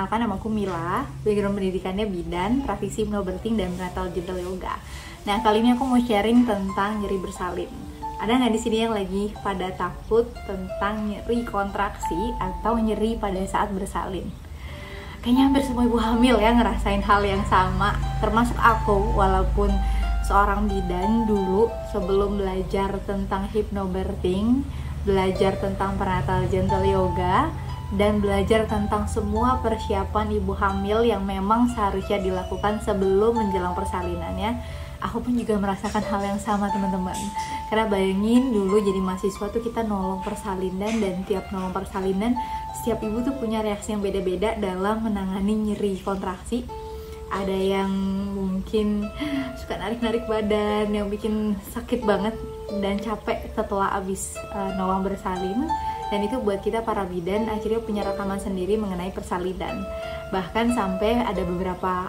Perkenalkan, nama aku Mila, background pendidikannya bidan, praktisi hypnobirthing dan prenatal gentle yoga. Nah, kali ini aku mau sharing tentang nyeri bersalin. Ada nggak di sini yang lagi pada takut tentang nyeri kontraksi atau nyeri pada saat bersalin? Kayaknya hampir semua ibu hamil ya ngerasain hal yang sama, termasuk aku, walaupun seorang bidan dulu sebelum belajar tentang hypnobirthing, belajar tentang prenatal gentle yoga, dan belajar tentang semua persiapan ibu hamil yang memang seharusnya dilakukan sebelum menjelang persalinannya. Aku pun juga merasakan hal yang sama, teman-teman. Karena bayangin dulu jadi mahasiswa tuh kita nolong persalinan, dan tiap nolong persalinan setiap ibu tuh punya reaksi yang beda-beda dalam menangani nyeri kontraksi. Ada yang mungkin suka narik-narik badan yang bikin sakit banget dan capek setelah abis nolong bersalin. Dan itu buat kita para bidan akhirnya punya rekaman sendiri mengenai persalinan. Bahkan sampai ada beberapa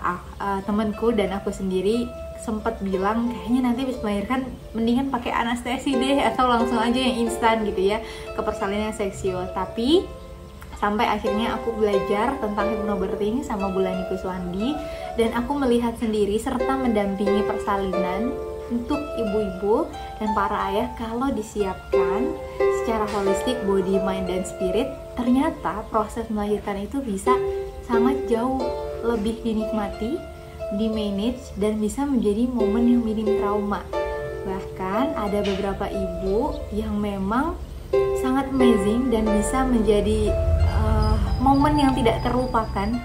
temanku dan aku sendiri sempat bilang kayaknya nanti habis melahirkan mendingan pakai anestesi deh, atau langsung aja yang instan gitu ya ke persalinan seksual. Tapi sampai akhirnya aku belajar tentang hypnobirthing sama Bulani Kuswandi, dan aku melihat sendiri serta mendampingi persalinan untuk ibu-ibu dan para ayah kalau disiapkan secara holistik, body, mind, dan spirit, ternyata proses melahirkan itu bisa sangat jauh lebih dinikmati, di-manage, dan bisa menjadi momen yang minim trauma. Bahkan ada beberapa ibu yang memang sangat amazing dan bisa menjadi momen yang tidak terlupakan,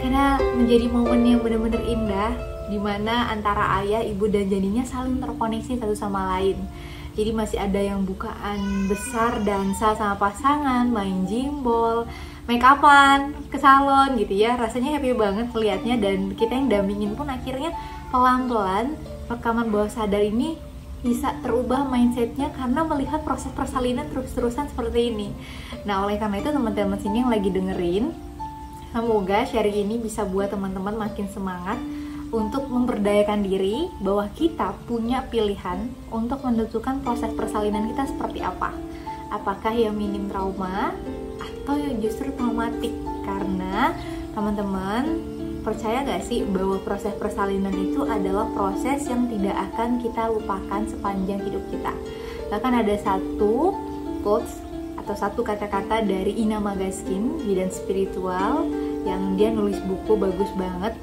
karena menjadi momen yang benar-benar indah, dimana antara ayah, ibu, dan janinnya saling terkoneksi satu sama lain. Jadi masih ada yang bukaan besar, dansa sama pasangan, main jimbol, make upan, ke salon gitu ya. Rasanya happy banget melihatnya, dan kita yang dampingin pun akhirnya pelan-pelan rekaman bawah sadar ini bisa terubah mindsetnya karena melihat proses persalinan terus-terusan seperti ini. Nah, oleh karena itu teman-teman sini yang lagi dengerin, semoga sharing ini bisa buat teman-teman makin semangat untuk memberdayakan diri bahwa kita punya pilihan untuk menentukan proses persalinan kita seperti apa. Apakah yang minim trauma atau yang justru traumatik. Karena teman-teman percaya gak sih bahwa proses persalinan itu adalah proses yang tidak akan kita lupakan sepanjang hidup kita. Bahkan ada satu quotes atau satu kata-kata dari Ina Magaskin, bidan spiritual, yang dia nulis buku bagus banget.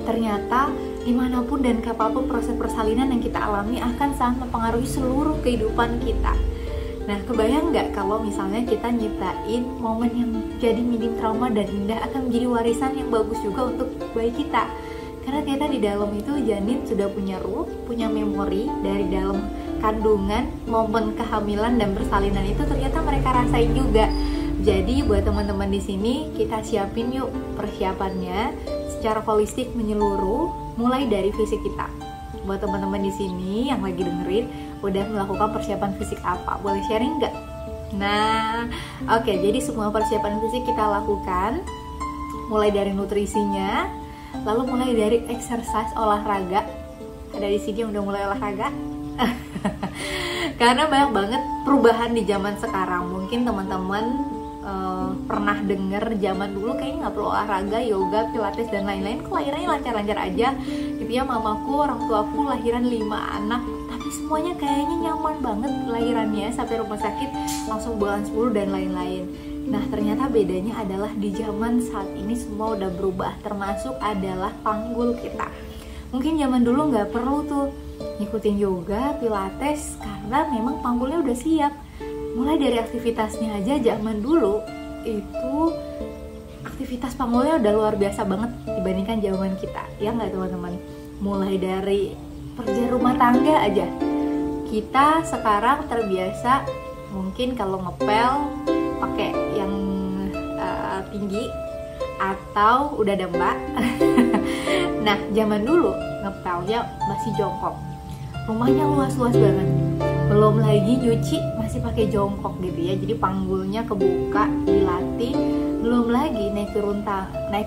Ternyata dimanapun dan kapanpun proses persalinan yang kita alami akan sangat mempengaruhi seluruh kehidupan kita. Nah, kebayang nggak kalau misalnya kita nyiptain momen yang jadi minim trauma dan indah akan menjadi warisan yang bagus juga untuk bayi kita. Karena ternyata di dalam itu janin sudah punya ruh, punya memori dari dalam kandungan, momen kehamilan dan persalinan itu ternyata mereka rasain juga. Jadi buat teman-teman di sini kita siapin yuk persiapannya secara holistik menyeluruh, mulai dari fisik kita. Buat teman-teman di sini yang lagi dengerin, udah melakukan persiapan fisik apa? Boleh sharing nggak? Nah, oke, jadi semua persiapan fisik kita lakukan, mulai dari nutrisinya, lalu mulai dari exercise, olahraga. Ada di sini yang udah mulai olahraga? Karena banyak banget perubahan di zaman sekarang. Mungkin teman-teman pernah denger zaman dulu kayaknya nggak perlu olahraga, yoga, pilates, dan lain-lain, kok lahirannya lancar-lancar aja gitu ya. Mamaku, orang tuaku lahiran 5 anak, tapi semuanya kayaknya nyaman banget lahirannya, sampai rumah sakit langsung bulan 10 dan lain-lain. Nah, ternyata bedanya adalah di zaman saat ini semua udah berubah, termasuk adalah panggul kita. Mungkin zaman dulu nggak perlu tuh ngikutin yoga, pilates, karena memang panggulnya udah siap. Mulai dari aktivitasnya aja zaman dulu itu aktivitas panggulnya udah luar biasa banget dibandingkan zaman kita, ya nggak teman-teman? Mulai dari kerja rumah tangga aja, kita sekarang terbiasa mungkin kalau ngepel pakai yang tinggi atau udah ada mbak. Nah, zaman dulu ngepelnya masih jongkok, rumahnya luas-luas banget, belum lagi nyuci masih pakai jongkok gitu ya, jadi panggulnya kebuka, dilatih. Belum lagi naik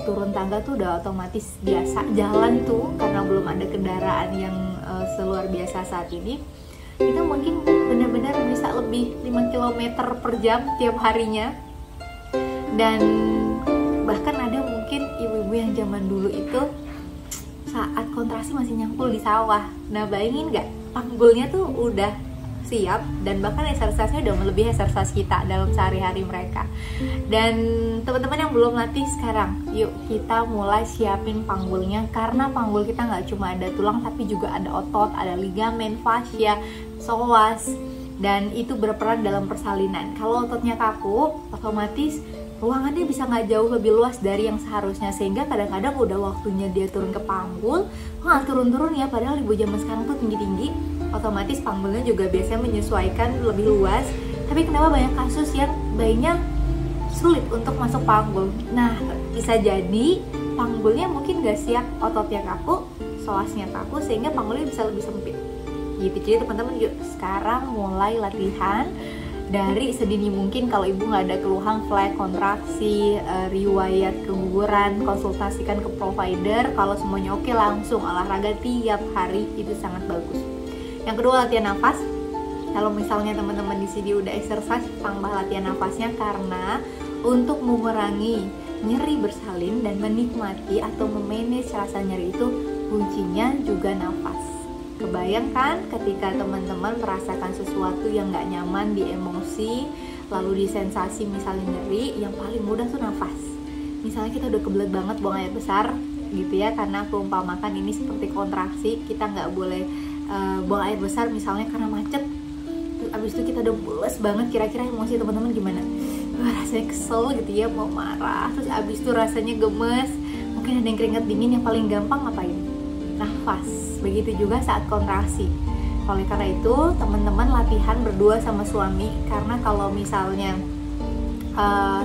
turun tangga tuh udah otomatis biasa. Jalan tuh karena belum ada kendaraan yang seluar biasa saat ini, kita mungkin benar-benar bisa lebih 5 km per jam tiap harinya. Dan bahkan ada mungkin yang zaman dulu itu saat kontraksi masih nyangkul di sawah. Nah bayangin nggak, panggulnya tuh udah siap dan bahkan exercise-nya udah melebihi exercise kita dalam sehari-hari mereka. Dan teman-teman yang belum latih sekarang, yuk kita mulai siapin panggulnya, karena panggul kita nggak cuma ada tulang tapi juga ada otot, ada ligamen, fascia, psoas, dan itu berperan dalam persalinan. Kalau ototnya kaku, otomatis ruangannya bisa nggak jauh lebih luas dari yang seharusnya, sehingga kadang-kadang udah waktunya dia turun ke panggul nggak turun-turun ya, padahal ibu zaman sekarang tuh tinggi-tinggi, otomatis panggulnya juga biasanya menyesuaikan lebih luas. Tapi kenapa banyak kasus yang bayinya sulit untuk masuk panggul? Nah bisa jadi panggulnya mungkin nggak siap, ototnya kaku, psoasnya kaku, sehingga panggulnya bisa lebih sempit gitu. Jadi teman-teman yuk sekarang mulai latihan dari sedini mungkin. Kalau ibu nggak ada keluhan flag, kontraksi, riwayat keguguran, konsultasikan ke provider. Kalau semuanya oke, langsung olahraga tiap hari, itu sangat bagus. Yang kedua, latihan nafas. Kalau misalnya teman-teman di sini udah exercise, tambah latihan nafasnya, karena untuk mengurangi nyeri bersalin dan menikmati atau memanage rasa nyeri itu kuncinya juga nafas. Kebayangkan ketika teman-teman merasakan sesuatu yang gak nyaman di emosi, lalu di sensasi misalnya nyeri, yang paling mudah tuh nafas. Misalnya kita udah kebelet banget buang air besar gitu ya, karena aku umpamakan ini seperti kontraksi, kita gak boleh buang air besar misalnya karena macet. Abis itu kita udah mules banget, kira-kira emosi teman-teman gimana? Rasanya kesel gitu ya, mau marah, terus abis itu rasanya gemes, mungkin ada yang keringet dingin. Yang paling gampang ngapain? Nafas. Begitu juga saat kontraksi. Oleh karena itu teman-teman latihan berdua sama suami, karena kalau misalnya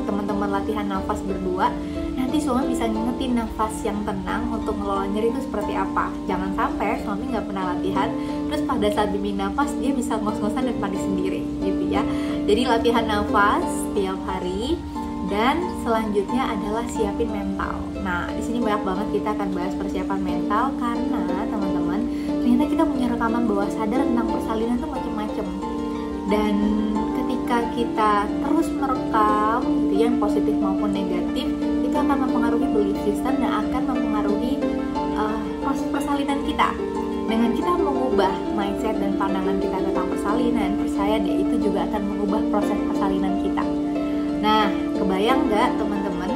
teman-teman latihan nafas berdua, nanti suami bisa ngingetin nafas yang tenang untuk ngelola nyeri itu seperti apa. Jangan sampai suami nggak pernah latihan, terus pada saat bimbing nafas dia bisa ngos-ngosan dan panik sendiri gitu ya. Jadi latihan nafas tiap hari. Dan selanjutnya adalah siapin mental. Nah, di sini banyak banget kita akan bahas persiapan mental, karena teman-teman ternyata kita punya rekaman bawah sadar tentang persalinan itu macam-macam. Dan ketika kita terus merekam gitu ya, yang positif maupun negatif, itu akan mempengaruhi belief system dan akan mempengaruhi proses persalinan kita. Dengan kita mengubah mindset dan pandangan kita tentang persalinan, percaya deh itu juga akan mengubah proses persalinan kita. Nah, kebayang nggak teman-teman,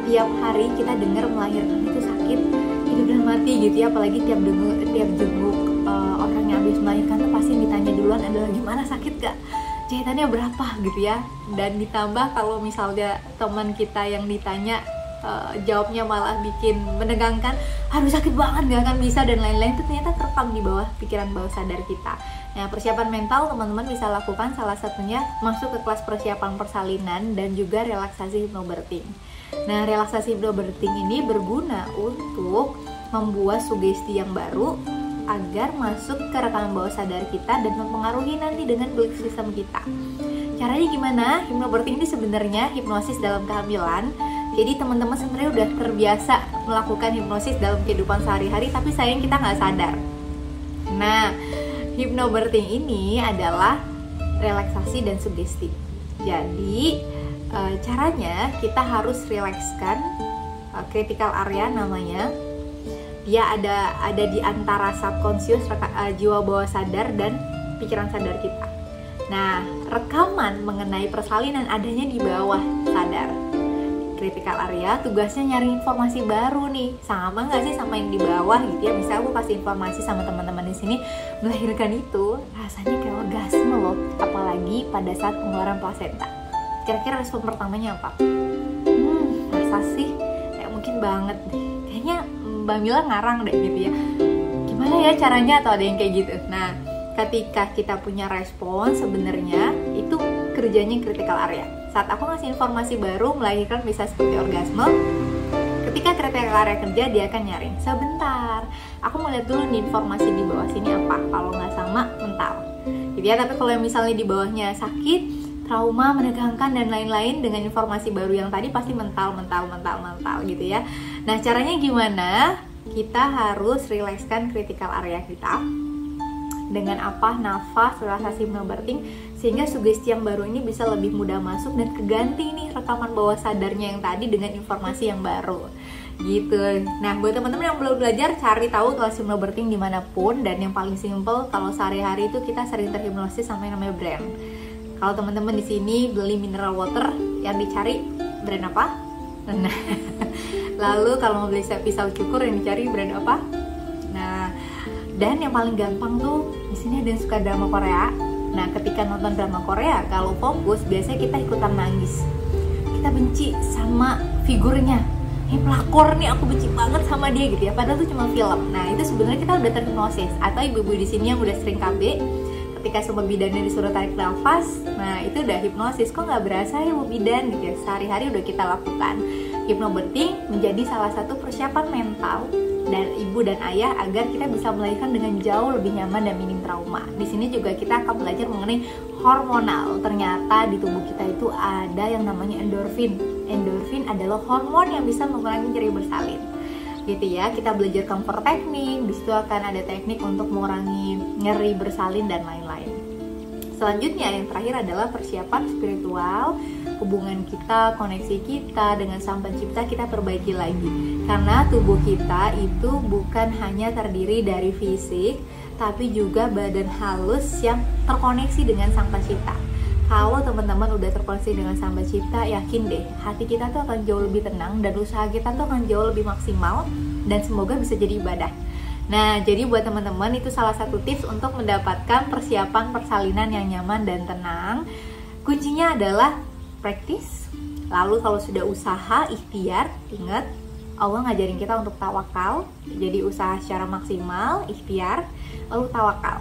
tiap hari kita dengar melahirkan itu sakit, hidup dan mati gitu ya. Apalagi tiap jenguk orang yang habis melahirkan tuh pasti ditanya duluan adalah gimana, sakit gak, jahitannya berapa gitu ya. Dan ditambah kalau misalnya teman kita yang ditanya jawabnya malah bikin menegangkan, harus sakit banget, gak akan bisa dan lain-lain, itu ternyata terekam di bawah pikiran bawah sadar kita. Nah, persiapan mental teman-teman bisa lakukan, salah satunya masuk ke kelas persiapan persalinan dan juga relaksasi hypnobirthing. Nah, relaksasi hypnobirthing ini berguna untuk membuat sugesti yang baru agar masuk ke rekaman bawah sadar kita dan mempengaruhi nanti dengan belief system kita. Caranya gimana? Hypnobirthing ini sebenarnya hipnosis dalam kehamilan. Jadi teman-teman sebenarnya udah terbiasa melakukan hipnosis dalam kehidupan sehari-hari, tapi sayang kita nggak sadar. Nah, hypnobirthing ini adalah relaksasi dan sugesti. Jadi caranya kita harus rilekskan critical area namanya. Dia ada di antara subconscious, jiwa bawah sadar dan pikiran sadar kita. Nah, rekaman mengenai persalinan adanya di bawah sadar. Critical area tugasnya nyari informasi baru nih, sama nggak sih sama yang di bawah gitu ya. Misal aku kasih informasi sama teman-teman di sini, melahirkan itu rasanya kayak orgasme loh, apalagi pada saat pengeluaran plasenta. Kira-kira respon pertamanya apa? Masa sih? Kayak mungkin banget deh, kayaknya Mbak Mila ngarang deh gitu ya. Gimana ya caranya, atau ada yang kayak gitu. Nah, ketika kita punya respon, sebenarnya itu kerjanya critical area. Saat aku ngasih informasi baru, melahirkan bisa seperti orgasme. Ketika critical area kerja, dia akan nyaring, sebentar, aku mau lihat dulu nih informasi di bawah sini apa. Kalau nggak sama, mental gitu ya. Tapi kalau yang misalnya di bawahnya sakit, trauma, menegangkan dan lain-lain, dengan informasi baru yang tadi pasti mental gitu ya. Nah, caranya gimana? Kita harus rilekskan critical area kita. Dengan apa? Nafas, relaksasi hypnobirthing, sehingga sugesti yang baru ini bisa lebih mudah masuk dan keganti nih rekaman bawah sadarnya yang tadi dengan informasi yang baru gitu. Nah, buat teman-teman yang belum belajar, cari tahu kelas hypnobirthing dimanapun. Dan yang paling simple, kalau sehari-hari itu kita sering terhipnosis sama yang namanya brand. Kalau teman-teman di sini beli mineral water, yang dicari brand apa? Nah, lalu kalau mau beli pisau cukur, yang dicari brand apa? Nah, dan yang paling gampang tuh di sini ada yang suka drama Korea. Nah, ketika nonton drama Korea, kalau fokus biasanya kita ikutan nangis. Kita benci sama figurnya. Pelakor nih, aku benci banget sama dia gitu ya, padahal itu cuma film. Nah, itu sebenarnya kita udah terhipnosis. Atau ibu-ibu di sini yang udah sering KB, ketika sama bidannya disuruh tarik nafas, nah itu udah hipnosis. Kok nggak berasa ya Bu bidan gitu ya, sehari-hari udah kita lakukan. Hypnobirthing menjadi salah satu persiapan mental dan ibu dan ayah agar kita bisa melahirkan dengan jauh lebih nyaman dan minim trauma. Di sini juga kita akan belajar mengenai hormonal. Ternyata di tubuh kita itu ada yang namanya endorfin. Endorfin adalah hormon yang bisa mengurangi nyeri bersalin. Gitu ya, kita belajar comfort teknik. Di situ akan ada teknik untuk mengurangi nyeri bersalin dan lain-lain. Selanjutnya yang terakhir adalah persiapan spiritual. Hubungan kita, koneksi kita dengan Sang Pencipta kita perbaiki lagi. Karena tubuh kita itu bukan hanya terdiri dari fisik, tapi juga badan halus yang terkoneksi dengan Sang Pencipta. Kalau teman-teman udah terkoneksi dengan Sang Pencipta, yakin deh, hati kita tuh akan jauh lebih tenang dan usaha kita tuh akan jauh lebih maksimal dan semoga bisa jadi ibadah. Nah, jadi buat teman-teman itu salah satu tips untuk mendapatkan persiapan persalinan yang nyaman dan tenang. Kuncinya adalah praktis. Lalu kalau sudah usaha, ikhtiar, ingat Allah ngajarin kita untuk tawakal. Jadi usaha secara maksimal, ikhtiar, lalu tawakal.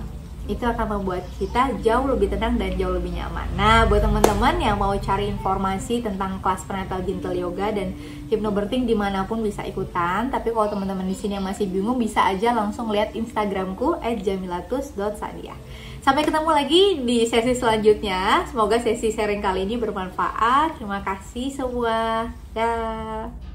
Itu akan membuat kita jauh lebih tenang dan jauh lebih nyaman. Nah, buat teman-teman yang mau cari informasi tentang kelas prenatal gentle yoga dan hypnobirthing dimanapun bisa ikutan. Tapi kalau teman-teman di sini yang masih bingung, bisa aja langsung lihat Instagramku @jamilatus.sadia. Sampai ketemu lagi di sesi selanjutnya. Semoga sesi sharing kali ini bermanfaat. Terima kasih semua. Dah.